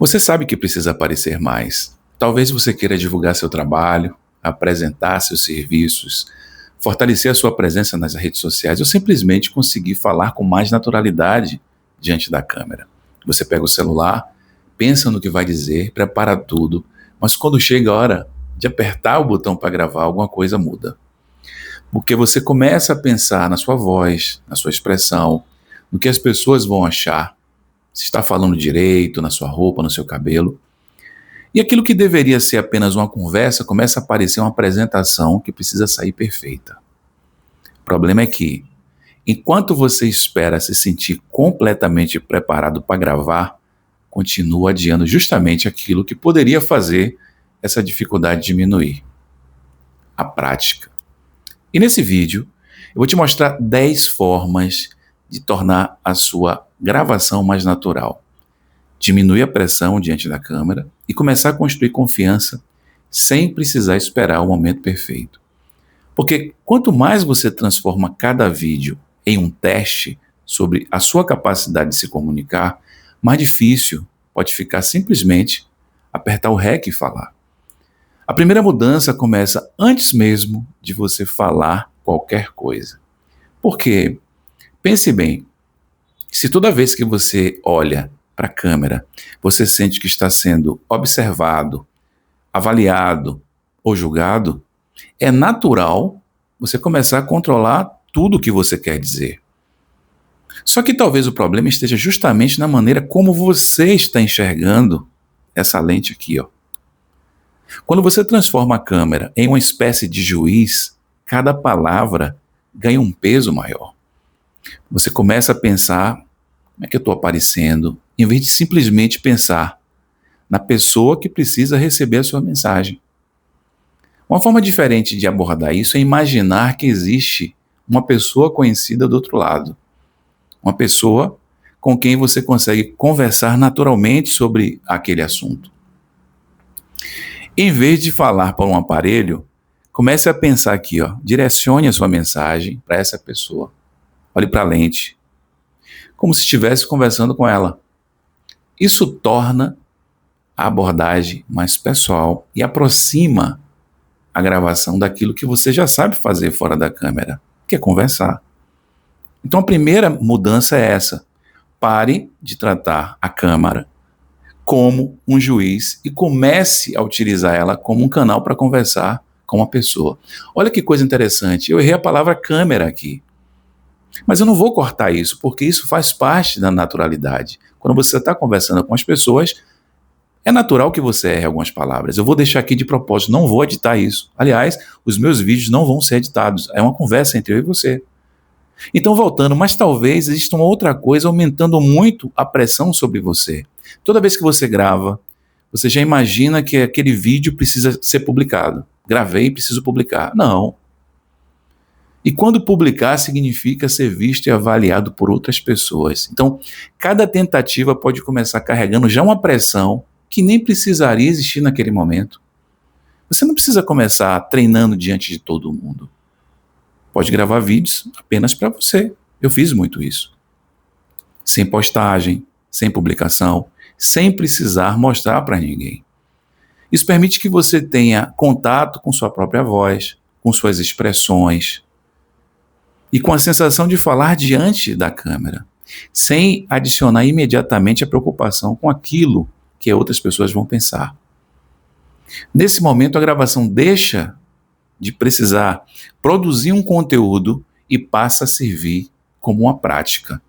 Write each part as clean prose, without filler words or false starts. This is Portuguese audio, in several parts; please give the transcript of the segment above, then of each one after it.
Você sabe que precisa aparecer mais. Talvez você queira divulgar seu trabalho, apresentar seus serviços, fortalecer a sua presença nas redes sociais ou simplesmente conseguir falar com mais naturalidade diante da câmera. Você pega o celular, pensa no que vai dizer, prepara tudo, mas quando chega a hora de apertar o botão para gravar, alguma coisa muda. Porque você começa a pensar na sua voz, na sua expressão, no que as pessoas vão achar, se está falando direito, na sua roupa, no seu cabelo. E aquilo que deveria ser apenas uma conversa começa a parecer uma apresentação que precisa sair perfeita. O problema é que, enquanto você espera se sentir completamente preparado para gravar, continua adiando justamente aquilo que poderia fazer essa dificuldade diminuir. A prática. E nesse vídeo, eu vou te mostrar 10 formas de tornar a sua gravação mais natural. Diminuir a pressão diante da câmera e começar a construir confiança sem precisar esperar o momento perfeito. Porque quanto mais você transforma cada vídeo em um teste sobre a sua capacidade de se comunicar, mais difícil pode ficar simplesmente apertar o REC e falar. A primeira mudança começa antes mesmo de você falar qualquer coisa. Porque, pense bem, se toda vez que você olha para a câmera, você sente que está sendo observado, avaliado ou julgado, é natural você começar a controlar tudo o que você quer dizer. Só que talvez o problema esteja justamente na maneira como você está enxergando essa lente aqui, ó. Quando você transforma a câmera em uma espécie de juiz, cada palavra ganha um peso maior. Você começa a pensar, como é que eu estou aparecendo, em vez de simplesmente pensar na pessoa que precisa receber a sua mensagem. Uma forma diferente de abordar isso é imaginar que existe uma pessoa conhecida do outro lado. Uma pessoa com quem você consegue conversar naturalmente sobre aquele assunto. Em vez de falar para um aparelho, comece a pensar aqui, ó, direcione a sua mensagem para essa pessoa. Olhe para a lente, como se estivesse conversando com ela. Isso torna a abordagem mais pessoal e aproxima a gravação daquilo que você já sabe fazer fora da câmera, que é conversar. Então a primeira mudança é essa. Pare de tratar a câmera como um juiz e comece a utilizar ela como um canal para conversar com uma pessoa. Olha que coisa interessante, eu errei a palavra câmera aqui. Mas eu não vou cortar isso, porque isso faz parte da naturalidade. Quando você está conversando com as pessoas, é natural que você erre algumas palavras. Eu vou deixar aqui de propósito, não vou editar isso. Aliás, os meus vídeos não vão ser editados. É uma conversa entre eu e você. Então, voltando, mas talvez exista uma outra coisa aumentando muito a pressão sobre você. Toda vez que você grava, você já imagina que aquele vídeo precisa ser publicado. Gravei e preciso publicar. Não. E quando publicar, significa ser visto e avaliado por outras pessoas. Então, cada tentativa pode começar carregando já uma pressão que nem precisaria existir naquele momento. Você não precisa começar treinando diante de todo mundo. Pode gravar vídeos apenas para você. Eu fiz muito isso. Sem postagem, sem publicação, sem precisar mostrar para ninguém. Isso permite que você tenha contato com sua própria voz, com suas expressões e com a sensação de falar diante da câmera, sem adicionar imediatamente a preocupação com aquilo que outras pessoas vão pensar. Nesse momento, a gravação deixa de precisar produzir um conteúdo e passa a servir como uma prática.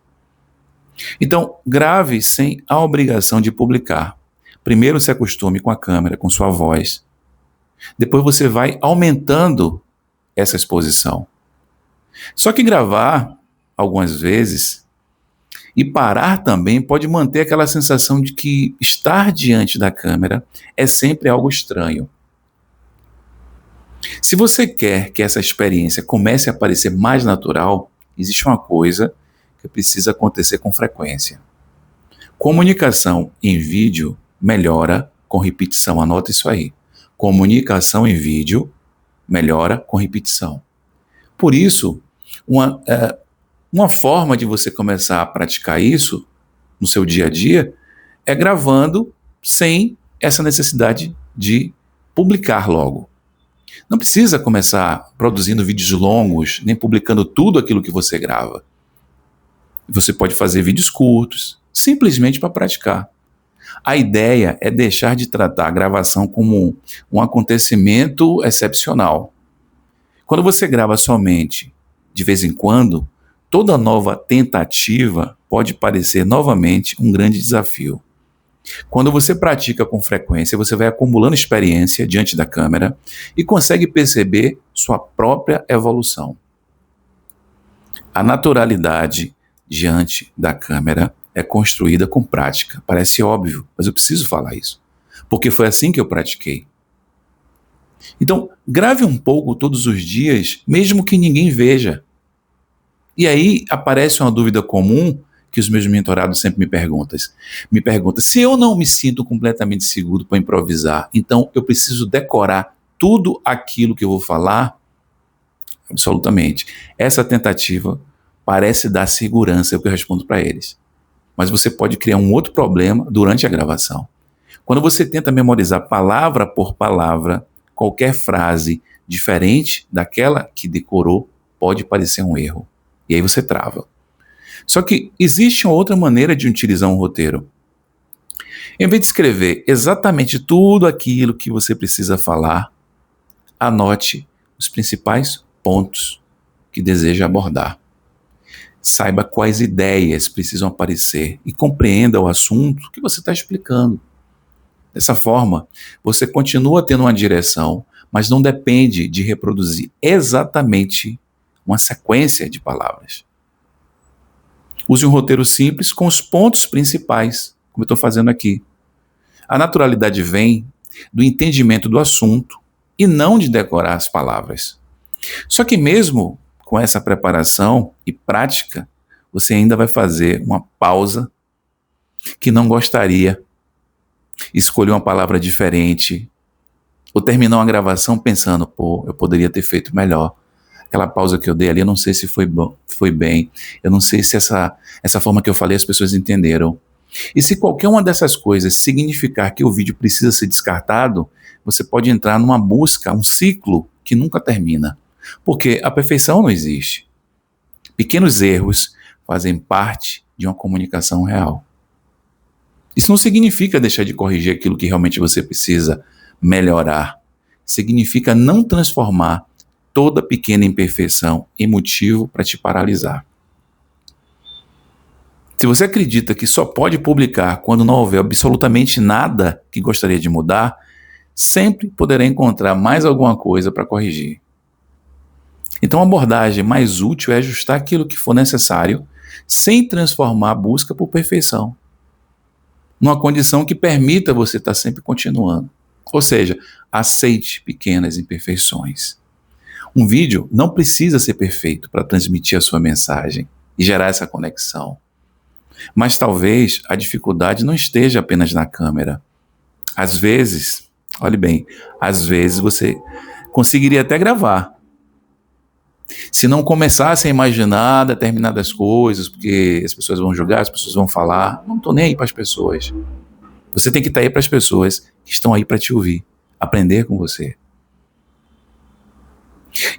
Então, grave sem a obrigação de publicar. Primeiro se acostume com a câmera, com sua voz. Depois você vai aumentando essa exposição. Só que gravar algumas vezes e parar também pode manter aquela sensação de que estar diante da câmera é sempre algo estranho. Se você quer que essa experiência comece a parecer mais natural, existe uma coisa que precisa acontecer com frequência. Comunicação em vídeo melhora com repetição. Anota isso aí. Comunicação em vídeo melhora com repetição. Por isso, uma forma de você começar a praticar isso no seu dia a dia é gravando sem essa necessidade de publicar logo. Não precisa começar produzindo vídeos longos, nem publicando tudo aquilo que você grava. Você pode fazer vídeos curtos, simplesmente para praticar. A ideia é deixar de tratar a gravação como um acontecimento excepcional. Quando você grava somente de vez em quando, toda nova tentativa pode parecer novamente um grande desafio. Quando você pratica com frequência, você vai acumulando experiência diante da câmera e consegue perceber sua própria evolução. A naturalidade diante da câmera é construída com prática. Parece óbvio, mas eu preciso falar isso, porque foi assim que eu pratiquei. Então, grave um pouco todos os dias, mesmo que ninguém veja. E aí aparece uma dúvida comum que os meus mentorados sempre me perguntam. Se eu não me sinto completamente seguro para improvisar, então eu preciso decorar tudo aquilo que eu vou falar? Absolutamente. Essa tentativa parece dar segurança, é o que eu respondo para eles. Mas você pode criar um outro problema durante a gravação. Quando você tenta memorizar palavra por palavra, qualquer frase diferente daquela que decorou pode parecer um erro. E aí você trava. Só que existe uma outra maneira de utilizar um roteiro. Em vez de escrever exatamente tudo aquilo que você precisa falar, anote os principais pontos que deseja abordar. Saiba quais ideias precisam aparecer e compreenda o assunto que você está explicando. Dessa forma, você continua tendo uma direção, mas não depende de reproduzir exatamente uma sequência de palavras. Use um roteiro simples com os pontos principais, como eu estou fazendo aqui. A naturalidade vem do entendimento do assunto e não de decorar as palavras. Só que mesmo com essa preparação e prática, você ainda vai fazer uma pausa que não gostaria, escolher uma palavra diferente, ou terminar uma gravação pensando, eu poderia ter feito melhor. Aquela pausa que eu dei ali, eu não sei se foi bem, eu não sei se essa forma que eu falei as pessoas entenderam. E se qualquer uma dessas coisas significar que o vídeo precisa ser descartado, você pode entrar numa busca, um ciclo que nunca termina. Porque a perfeição não existe. Pequenos erros fazem parte de uma comunicação real. Isso não significa deixar de corrigir aquilo que realmente você precisa melhorar. Significa não transformar toda pequena imperfeição em motivo para te paralisar. Se você acredita que só pode publicar quando não houver absolutamente nada que gostaria de mudar, sempre poderá encontrar mais alguma coisa para corrigir. Então a abordagem mais útil é ajustar aquilo que for necessário, sem transformar a busca por perfeição, numa condição que permita você estar sempre continuando. Ou seja, aceite pequenas imperfeições. Um vídeo não precisa ser perfeito para transmitir a sua mensagem e gerar essa conexão. Mas talvez a dificuldade não esteja apenas na câmera. Às vezes, olhe bem, às vezes você conseguiria até gravar. Se não começasse a imaginar determinadas coisas, porque as pessoas vão julgar, as pessoas vão falar, não estou nem aí para as pessoas. Você tem que estar aí para as pessoas que estão aí para te ouvir, aprender com você.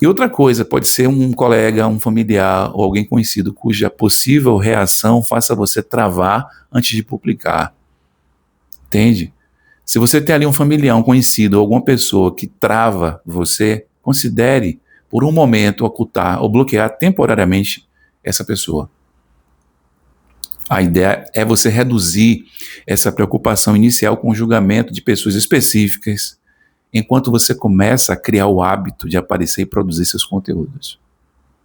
E outra coisa, pode ser um colega, um familiar ou alguém conhecido cuja possível reação faça você travar antes de publicar. Entende? Se você tem ali um familiar, um conhecido ou alguma pessoa que trava você, considere por um momento ocultar ou bloquear temporariamente essa pessoa. A ideia é você reduzir essa preocupação inicial com o julgamento de pessoas específicas, enquanto você começa a criar o hábito de aparecer e produzir seus conteúdos.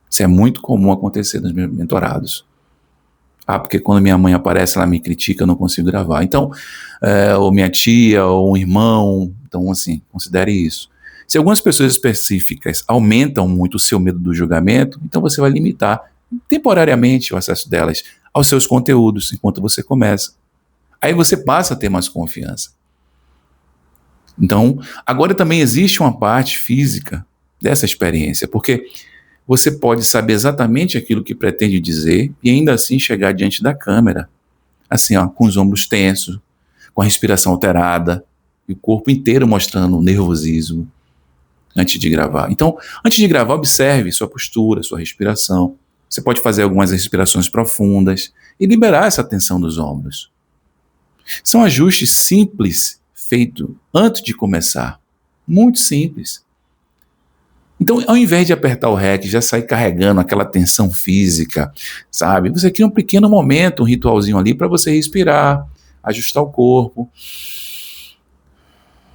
Isso é muito comum acontecer nos meus mentorados. Porque quando minha mãe aparece, ela me critica, eu não consigo gravar. Então, ou minha tia, ou um irmão, então assim, considere isso. Se algumas pessoas específicas aumentam muito o seu medo do julgamento, então você vai limitar temporariamente o acesso delas aos seus conteúdos enquanto você começa. Aí você passa a ter mais confiança. Então, agora também existe uma parte física dessa experiência, porque você pode saber exatamente aquilo que pretende dizer e ainda assim chegar diante da câmera, assim, com os ombros tensos, com a respiração alterada, e o corpo inteiro mostrando nervosismo antes de gravar. Então, antes de gravar, observe sua postura, sua respiração. Você pode fazer algumas respirações profundas e liberar essa tensão dos ombros. São ajustes simples, feitos antes de começar. Muito simples. Então, ao invés de apertar o REC, já sair carregando aquela tensão física, sabe? Você cria um pequeno momento, um ritualzinho ali para você respirar, ajustar o corpo,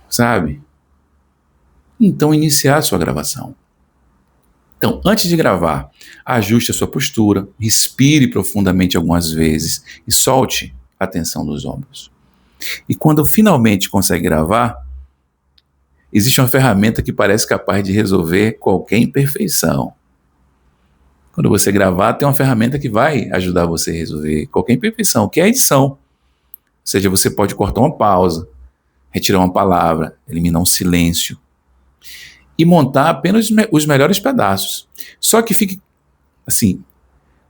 sabe? Então, iniciar a sua gravação. Então, antes de gravar, ajuste a sua postura, respire profundamente algumas vezes e solte a tensão dos ombros. E quando finalmente consegue gravar, existe uma ferramenta que parece capaz de resolver qualquer imperfeição. Quando você gravar, tem uma ferramenta que vai ajudar você a resolver qualquer imperfeição, que é a edição. Ou seja, você pode cortar uma pausa, retirar uma palavra, eliminar um silêncio e montar apenas os melhores pedaços. Só que fique, assim,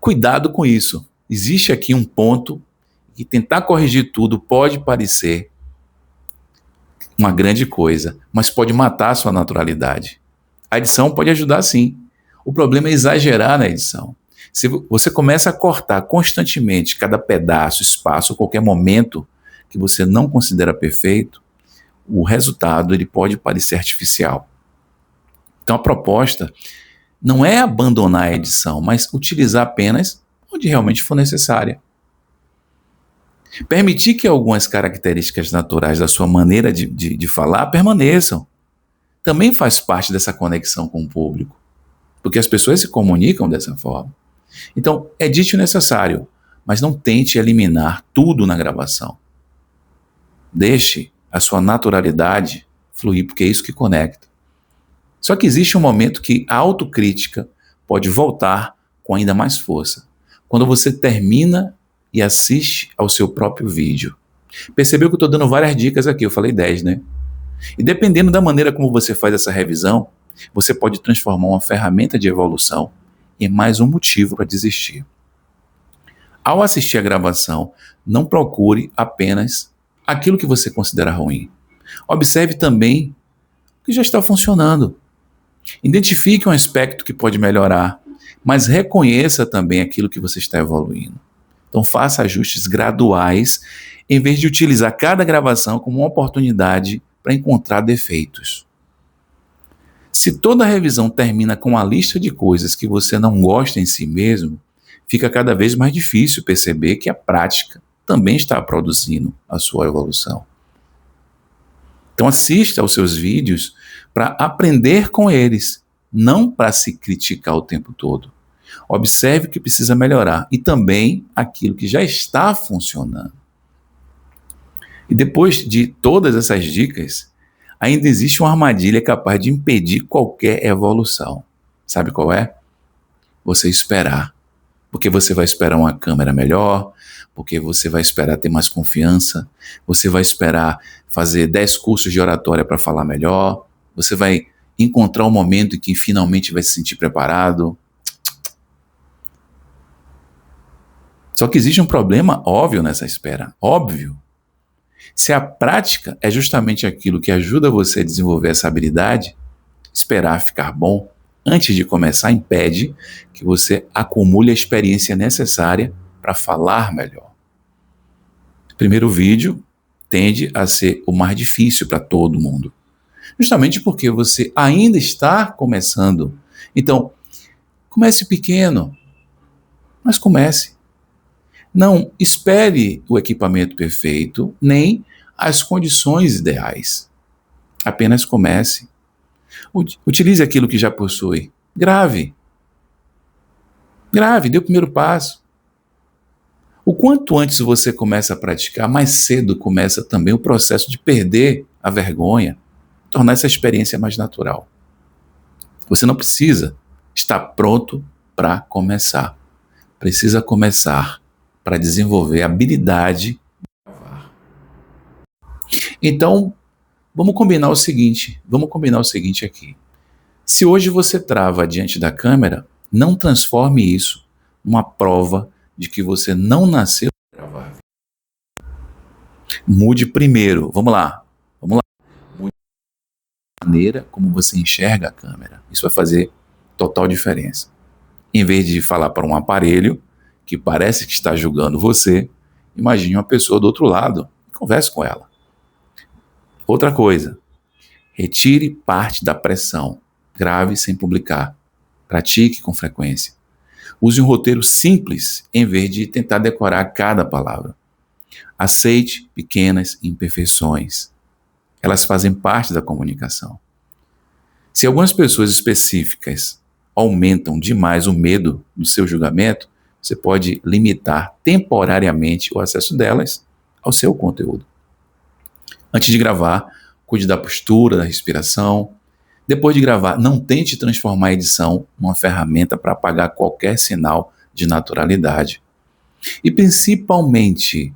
cuidado com isso. Existe aqui um ponto que tentar corrigir tudo pode parecer uma grande coisa, mas pode matar a sua naturalidade. A edição pode ajudar sim. O problema é exagerar na edição. Se você começa a cortar constantemente cada pedaço, espaço, qualquer momento que você não considera perfeito, o resultado ele pode parecer artificial. Então a proposta não é abandonar a edição, mas utilizar apenas onde realmente for necessária. Permitir que algumas características naturais da sua maneira de falar permaneçam. Também faz parte dessa conexão com o público, porque as pessoas se comunicam dessa forma. Então, edite o necessário, mas não tente eliminar tudo na gravação. Deixe a sua naturalidade fluir, porque é isso que conecta. Só que existe um momento que a autocrítica pode voltar com ainda mais força. Quando você termina e assiste ao seu próprio vídeo. Percebeu que eu estou dando várias dicas aqui, eu falei 10, né? E dependendo da maneira como você faz essa revisão, você pode transformar uma ferramenta de evolução em mais um motivo para desistir. Ao assistir a gravação, não procure apenas aquilo que você considera ruim. Observe também o que já está funcionando. Identifique um aspecto que pode melhorar, mas reconheça também aquilo que você está evoluindo. Então faça ajustes graduais, em vez de utilizar cada gravação como uma oportunidade para encontrar defeitos. Se toda revisão termina com uma lista de coisas que você não gosta em si mesmo, fica cada vez mais difícil perceber que a prática também está produzindo a sua evolução. Então assista aos seus vídeos para aprender com eles, não para se criticar o tempo todo. Observe o que precisa melhorar e também aquilo que já está funcionando. E depois de todas essas dicas, ainda existe uma armadilha capaz de impedir qualquer evolução. Sabe qual é? Você esperar. Porque você vai esperar uma câmera melhor, porque você vai esperar ter mais confiança, você vai esperar fazer 10 cursos de oratória para falar melhor, você vai encontrar um momento em que finalmente vai se sentir preparado. Só que existe um problema óbvio nessa espera, óbvio. Se a prática é justamente aquilo que ajuda você a desenvolver essa habilidade, esperar ficar bom antes de começar impede que você acumule a experiência necessária para falar melhor. O primeiro vídeo tende a ser o mais difícil para todo mundo, justamente porque você ainda está começando. Então, comece pequeno, mas comece. Não espere o equipamento perfeito, nem as condições ideais. Apenas comece. Utilize aquilo que já possui. Grave. Grave, dê o primeiro passo. O quanto antes você começa a praticar, mais cedo começa também o processo de perder a vergonha, tornar essa experiência mais natural. Você não precisa estar pronto para começar. Precisa começar para desenvolver a habilidade de gravar. Então, vamos combinar o seguinte aqui. Se hoje você trava diante da câmera, não transforme isso numa prova de que você não nasceu para gravar. Mude primeiro. Vamos lá. Mude a maneira como você enxerga a câmera. Isso vai fazer total diferença. Em vez de falar para um aparelho que parece que está julgando você, imagine uma pessoa do outro lado. Converse com ela. Outra coisa, retire parte da pressão. Grave sem publicar. Pratique com frequência. Use um roteiro simples em vez de tentar decorar cada palavra. Aceite pequenas imperfeições. Elas fazem parte da comunicação. Se algumas pessoas específicas aumentam demais o medo do seu julgamento, você pode limitar temporariamente o acesso delas ao seu conteúdo. Antes de gravar, cuide da postura, da respiração. Depois de gravar, não tente transformar a edição numa ferramenta para apagar qualquer sinal de naturalidade. E principalmente,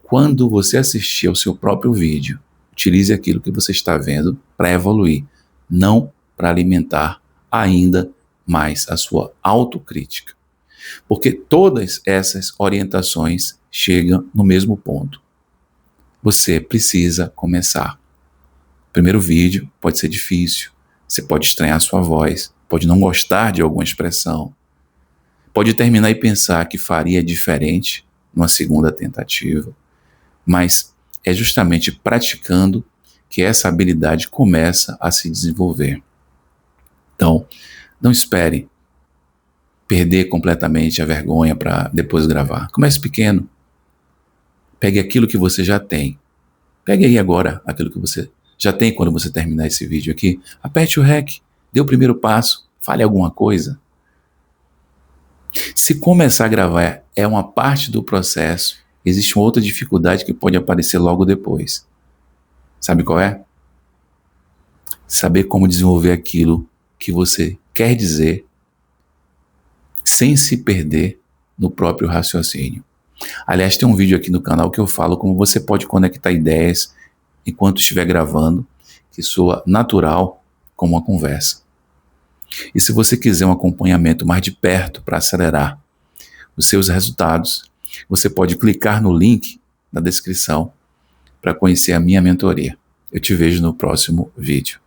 quando você assistir ao seu próprio vídeo, utilize aquilo que você está vendo para evoluir, não para alimentar ainda mais a sua autocrítica. Porque todas essas orientações chegam no mesmo ponto. Você precisa começar. O primeiro vídeo pode ser difícil, você pode estranhar a sua voz, pode não gostar de alguma expressão, pode terminar e pensar que faria diferente numa segunda tentativa, mas é justamente praticando que essa habilidade começa a se desenvolver. Então, não espere perder completamente a vergonha para depois gravar. Comece pequeno. Pegue aquilo que você já tem. Pegue aí agora aquilo que você já tem quando você terminar esse vídeo aqui. Aperte o REC, dê o primeiro passo, fale alguma coisa. Se começar a gravar é uma parte do processo, existe uma outra dificuldade que pode aparecer logo depois. Sabe qual é? Saber como desenvolver aquilo que você quer dizer sem se perder no próprio raciocínio. Aliás, tem um vídeo aqui no canal que eu falo como você pode conectar ideias enquanto estiver gravando, que soa natural como uma conversa. E se você quiser um acompanhamento mais de perto para acelerar os seus resultados, você pode clicar no link na descrição para conhecer a minha mentoria. Eu te vejo no próximo vídeo.